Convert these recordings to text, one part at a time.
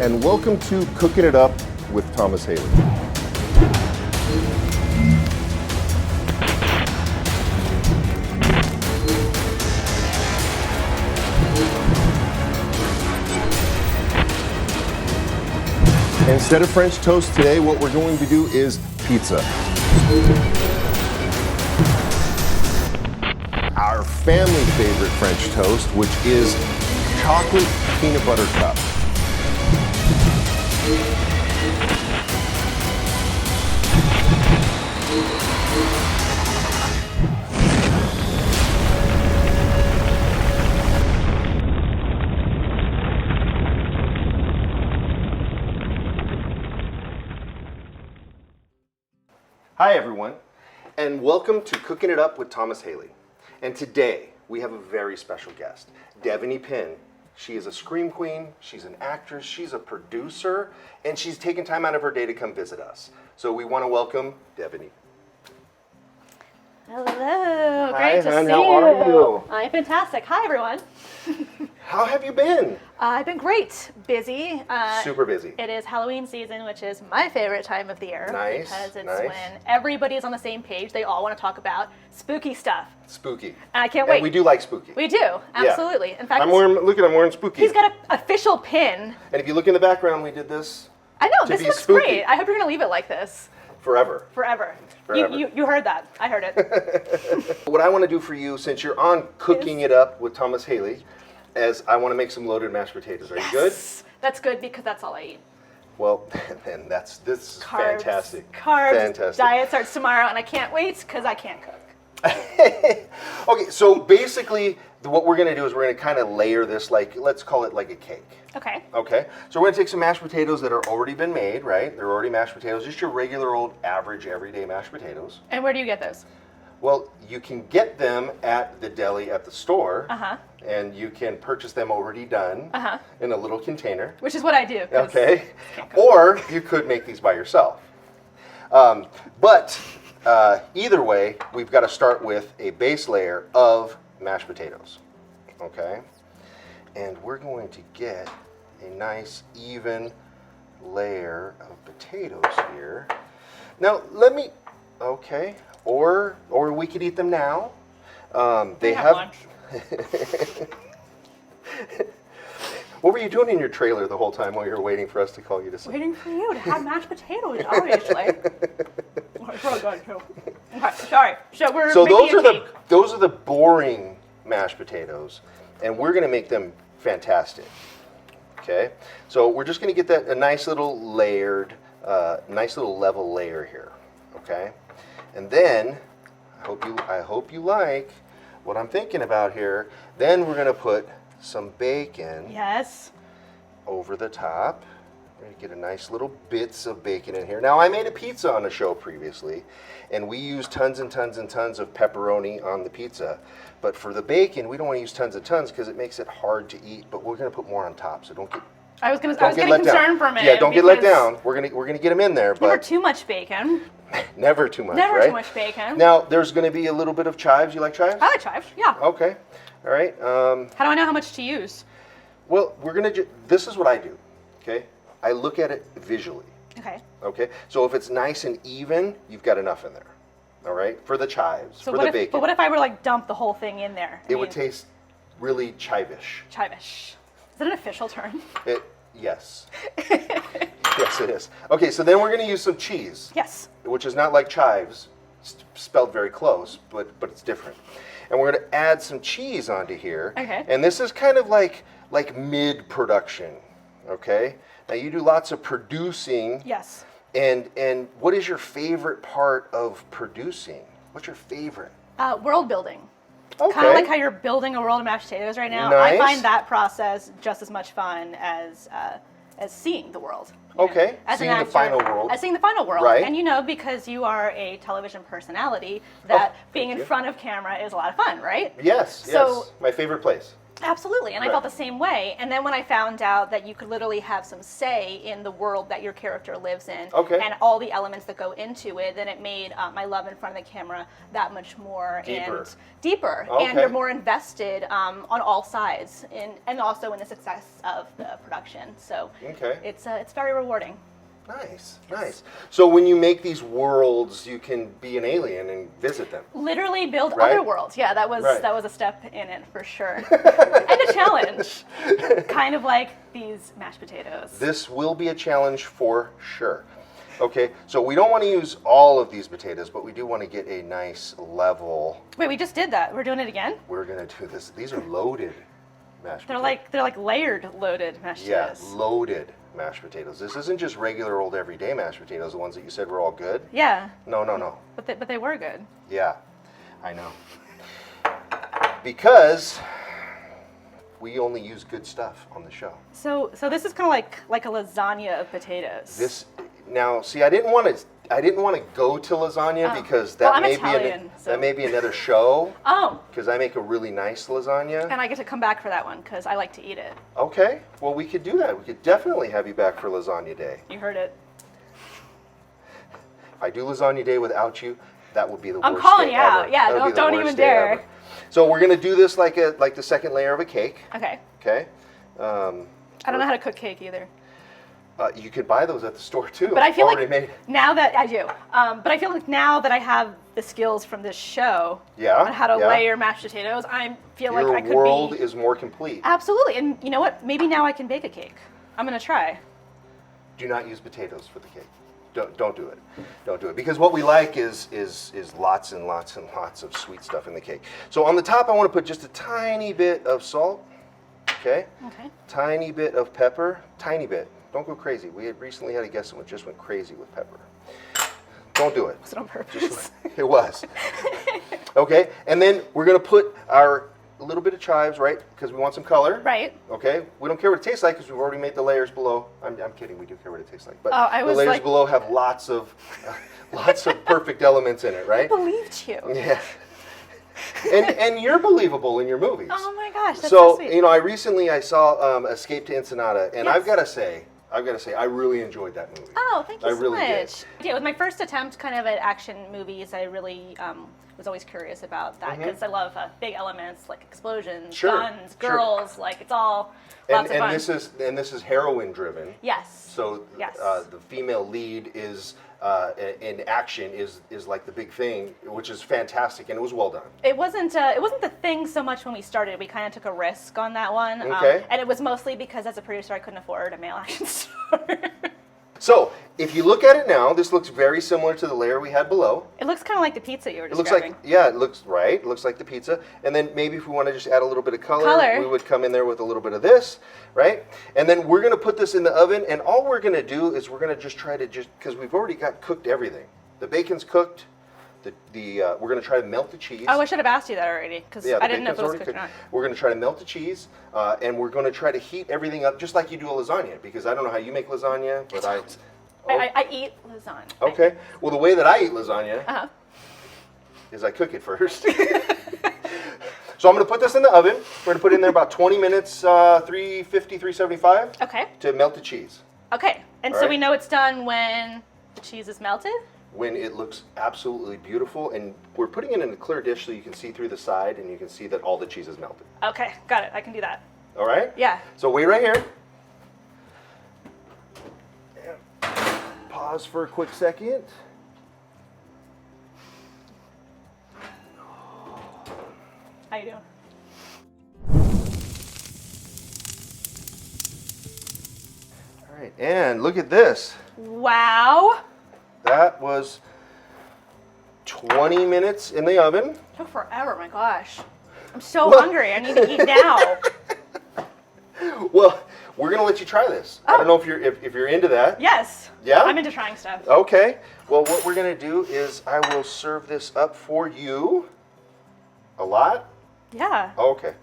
and welcome to Cooking It Up with Thomas Haley. Instead of French toast today, what we're going to do is pizza. Our family favorite French toast, which is chocolate peanut butter cup. Hi everyone, and welcome to Cooking It Up with Thomas Haley. And today we have a very special guest, Devanny Pinn. She is a scream queen, she's an actress, she's a producer, and she's taken time out of her day to come visit us. So we want to welcome Devanny. Hello, Hi, great to hon. see How you. are you? I'm fantastic. Hi, everyone. How have you been? I've been great. Busy. Super busy. It is Halloween season, which is my favorite time of the year. Nice, Because it's nice. when everybody's on the same page. They all want to talk about spooky stuff. Spooky. And I can't wait. And we do like spooky. We do, absolutely. In fact, I'm wearing spooky. he's got an official pin. And if you look in the background, we did this I know, To this be looks spooky. great. I hope you're going to leave it like this forever. forever. Forever. You heard that. I heard it. What I want to do for you, since you're on Cooking It Up with Thomas Haley, is I want to make some loaded mashed potatoes. Are you good? That's good because that's all I eat. Well, then this is Carbs, fantastic. Carbs. Fantastic. Diet starts tomorrow, and I can't wait because I can't cook. Okay, so basically, what we're going to do is we're going to kind of layer this like, let's call it like a cake. Okay. Okay, so we're going to take some mashed potatoes that are already been made, right? They're already mashed potatoes, just your regular old average everyday mashed potatoes. And where do you get those? Well, you can get them at the deli at the store, Uh-huh. and you can purchase them already done Uh-huh. in a little container. Which is what I do. 'cause Okay, can't cook. or you could make these by yourself. But either way, we've got to start with a base layer of mashed potatoes. Okay, and we're going to get a nice even layer of potatoes here. Now let me. Okay, or we could eat them now. They have. lunch. What were you doing in your trailer the whole time while you were waiting for us to call you to say? Waiting for you to have mashed potatoes, obviously. Oh, it's really good, too. Okay, sorry. So we're So making a cake. those are the boring mashed potatoes, and we're going to make them fantastic. Okay, so we're just going to get that a nice little layered, nice little level layer here. Okay, and then I hope you like what I'm thinking about here. Then we're going to put some bacon Yes. over the top. We're gonna get a nice little bits of bacon in here. Now, I made a pizza on a show previously, and we used tons and tons and tons of pepperoni on the pizza. But for the bacon, we don't want to use tons and tons because it makes it hard to eat. But we're gonna put more on top, so don't get. I was getting let concerned down. for a minute. Yeah, don't get let because down. We're gonna get them in there, Never but too much bacon. never too much. Never right? too much bacon. Now, there's gonna be a little bit of chives. You like chives? I like chives, yeah. Okay. All right. How do I know how much to use? Well, we're gonna. This is what I do. Okay. I look at it visually. Okay. Okay, so if it's nice and even, you've got enough in there. All right, for the chives, So for what the if, bacon. but what if I were like dump the whole thing in there? It would taste really chivish. chivish. Is that an official term? Yes. Yes, it is. Okay, so then we're going to use some cheese, Yes. which is not like chives, spelled very close, but it's different. And we're going to add some cheese onto here. Okay. And this is kind of like mid-production. Okay. Now you do lots of producing. Yes. And what is your favorite part of producing? What's your favorite? World building. Okay. Kind of like how you're building a world of mashed potatoes right now. Nice. I find that process just as much fun as seeing the world. you know. Okay, As an seeing the actor, final world. As seeing the final world. Right. And you know, because you are a television personality, that Oh, being thank in you. front of camera is a lot of fun, right? Yes, So- yes. My favorite place. Absolutely, and I Right. felt the same way. And then when I found out that you could literally have some say in the world that your character lives in, Okay. and all the elements that go into it, then it made my love in front of the camera that much more deeper, Okay. and you're more invested on all sides, and also in the success of the production. So Okay. it's very rewarding. Nice, nice. So when you make these worlds, you can be an alien and visit them. Literally build Right? other worlds. Yeah, that was Right. that was a step in it for sure, and a challenge, kind of like these mashed potatoes. This will be a challenge for sure. Okay, so we don't want to use all of these potatoes, but we do want to get a nice level. Wait, we just did that. We're doing it again. We're gonna do this. These are loaded mashed They're potatoes. like layered, loaded mashed Yeah, potatoes. loaded mashed potatoes. This isn't just regular old everyday mashed potatoes, the ones that you said were all good. Yeah, No. but they were good. Yeah, I know. Because we only use good stuff on the show. So this is kind of like a lasagna of potatoes. This now, see, I didn't want to go to lasagna because that Well, I'm may Italian, so- that may be another show. Oh, Because I make a really nice lasagna. and I get to come back for that one because I like to eat it. Okay, well we could do that. We could definitely have you back for lasagna day. You heard it. If I do lasagna day without you, that would be the I'm worst calling day you out. ever. Yeah, That would be the don't worst even day dare. ever. So we're gonna do this like the second layer of a cake. Okay. Okay. I don't know how to cook cake either. You could buy those at the store too. But I feel already like made. now that I do, but I feel like now that I have the skills from this show Yeah, on how to yeah. layer mashed potatoes, I feel Your like I could world be is more complete. absolutely. And you know what? Maybe now I can bake a cake. I'm gonna try. Do not use potatoes for the cake. Don't do it. Don't do it. Because what we like is lots and lots and lots of sweet stuff in the cake. So on the top, I want to put just a tiny bit of salt. Okay. Okay. Tiny bit of pepper. Tiny bit. Don't go crazy. We had recently had a guest that just went crazy with pepper. Don't do it. Was it on purpose? It was. Okay. And then we're gonna put our little bit of chives, right? Because we want some color. Right. Okay. We don't care what it tastes like because we've already made the layers below. I'm kidding. We do care what it tastes like. But Oh, I the was layers like- below have lots of perfect elements in it, I right? believed you. Yeah. And you're believable in your movies. Oh my gosh, that's So, so sweet. you know, I saw Escape to Ensenada, and Yes. I've got to say, I really enjoyed that movie. Oh, thank you I so really did. much. Yeah, it was my first attempt kind of at action movies. I really was always curious about that because I love big elements like explosions, Mm-hmm. Sure, guns, sure. girls. Like it's all lots of fun. And this is heroine driven. Yes. So Yes. the female lead is in action is like the big thing, which is fantastic, and it was well done. It wasn't the thing so much when we started. We kind of took a risk on that one, Okay. and it was mostly because as a producer I couldn't afford a male action star. So if you look at it now, this looks very similar to the layer we had below. It looks kind of like the pizza you were It looks describing. like, yeah, it looks right. It looks like the pizza. And then maybe if we want to just add a little bit of color, we would come in there with a little bit of this, right? And then we're going to put this in the oven, and all we're going to do is we're going to just try to because we've already got cooked everything. The bacon's cooked. We're going to try to melt the cheese. Oh, I should have asked you that already because Yeah, I the didn't know if it bacon's was already cooked or not. We're going to try to melt the cheese, and we're going to try to heat everything up just like you do a lasagna, because I don't know how you make lasagna, but I eat lasagna. Okay. Well, the way that I eat lasagna Uh-huh. is I cook it first. So I'm going to put this in the oven. We're going to put it in there about 20 minutes, 350, 375, Okay. to melt the cheese. Okay. And All so right. we know it's done when the cheese is melted? When it looks absolutely beautiful, and we're putting it in a clear dish so you can see through the side and you can see that all the cheese is melted. Okay, got it. I can do that. All right? Yeah. So wait right here. Pause for a quick second. How you doing? All right, and look at this. Wow. That was 20 minutes in the oven. Took forever, my gosh. I'm so Well- hungry. I need to eat now. Well, we're gonna let you try this. I don't know if you're into that. Yes. Yeah? I'm into trying stuff. Okay. Well, what we're gonna do is I will serve this up for you. A lot? Yeah. Okay.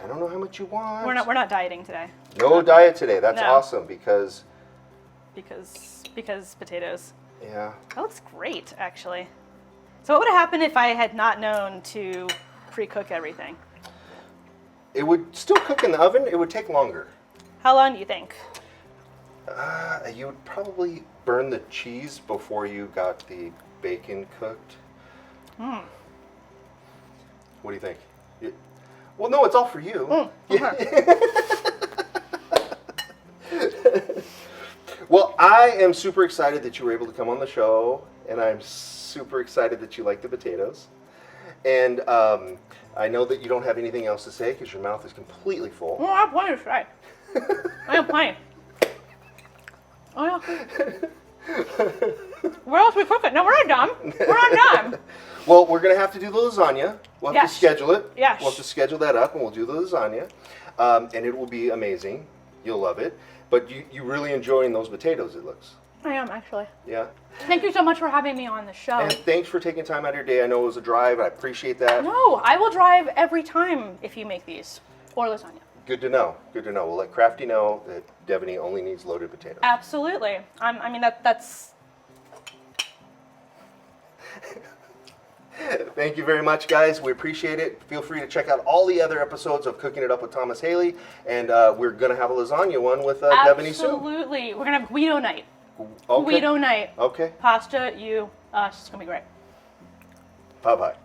I don't know how much you want. We're not dieting today No diet today. That's No. awesome because because potatoes. yeah. That looks great, actually. So what would have happened if I had not known to pre-cook everything? It would still cook in the oven. It would take longer. How long do you think? You would probably burn the cheese before you got the bacon cooked. What do you think? Well, no, it's all for you. Okay. Well, I am super excited that you were able to come on the show, and I'm super excited that you like the potatoes. And I know that you don't have anything else to say because your mouth is completely full. Well, I have plenty to say. I have plenty. Oh, yeah. Where else we cook it? No, we're not done. We're not done. Well, we're going to have to do the lasagna. We'll have to Yes. schedule it. Yes. We'll have to schedule that up, and we'll do the lasagna. And it will be amazing. You'll love it. But you really enjoying those potatoes, it looks. I am, actually. Yeah. Thank you so much for having me on the show. And thanks for taking time out of your day. I know it was a drive. I appreciate that. No, I will drive every time if you make these. Or lasagna. Good to know. Good to know. We'll let Crafty know that Devanny only needs loaded potatoes. Absolutely. I mean, that's... Thank you very much, guys. We appreciate it. Feel free to check out all the other episodes of Cooking It Up with Thomas Haley. And we're going to have a lasagna one with Devanny soon. Absolutely. We're going to have Guido night. Okay. Guido night. Okay. Pasta, you, us. It's going to be great. Bye-bye.